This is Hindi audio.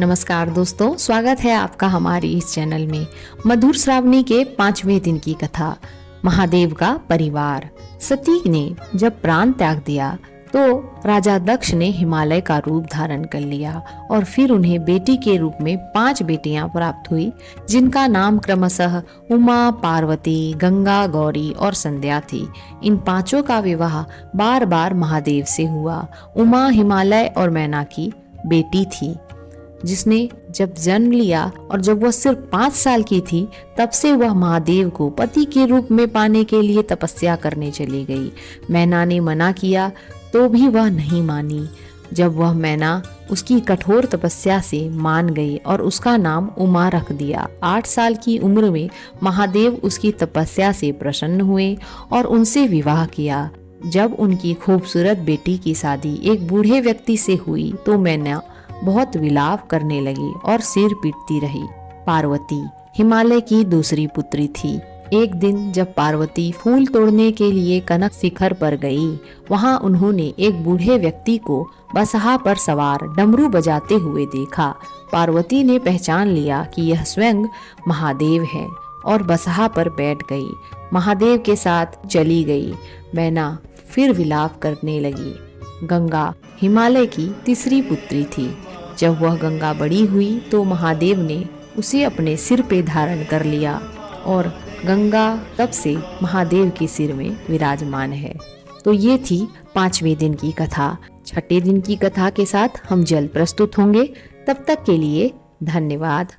नमस्कार दोस्तों, स्वागत है आपका हमारी इस चैनल में। मधुर श्रावणी के 5वें दिन की कथा। महादेव का परिवार। सती ने जब प्राण त्याग दिया तो राजा दक्ष ने हिमालय का रूप धारण कर लिया और फिर उन्हें बेटी के रूप में 5 बेटियां प्राप्त हुई, जिनका नाम क्रमशः उमा, पार्वती, गंगा, गौरी और संध्या थी। इन 5 का विवाह बार बार महादेव से हुआ। उमा हिमालय और मैना की बेटी थी, जिसने जब जन्म लिया और जब वह सिर्फ 5 साल की थी, तब से वह महादेव को पति के रूप में पाने के लिए तपस्या करने चली गई। मैना ने मना किया तो भी वह नहीं मानी। जब वह मैना उसकी कठोर तपस्या से मान गई और उसका नाम उमा रख दिया। 8 साल की उम्र में महादेव उसकी तपस्या से प्रसन्न हुए और उनसे विवाह किया। जब उनकी खूबसूरत बेटी की शादी एक बूढ़े व्यक्ति से हुई तो मैना बहुत विलाप करने लगी और सिर पीटती रही। पार्वती हिमालय की दूसरी पुत्री थी। एक दिन जब पार्वती फूल तोड़ने के लिए कनक शिखर पर गई, वहां उन्होंने एक बूढ़े व्यक्ति को बसहा पर सवार डमरू बजाते हुए देखा। पार्वती ने पहचान लिया कि यह स्वयं महादेव है और बसहा पर बैठ गई। महादेव के साथ चली गई। मैना फिर विलाप करने लगी। गंगा हिमालय की तीसरी पुत्री थी। जब वह गंगा बड़ी हुई तो महादेव ने उसे अपने सिर पे धारण कर लिया और गंगा तब से महादेव के सिर में विराजमान है। तो ये थी 5वें दिन की कथा। 6ठे दिन की कथा के साथ हम जल्द प्रस्तुत होंगे। तब तक के लिए धन्यवाद।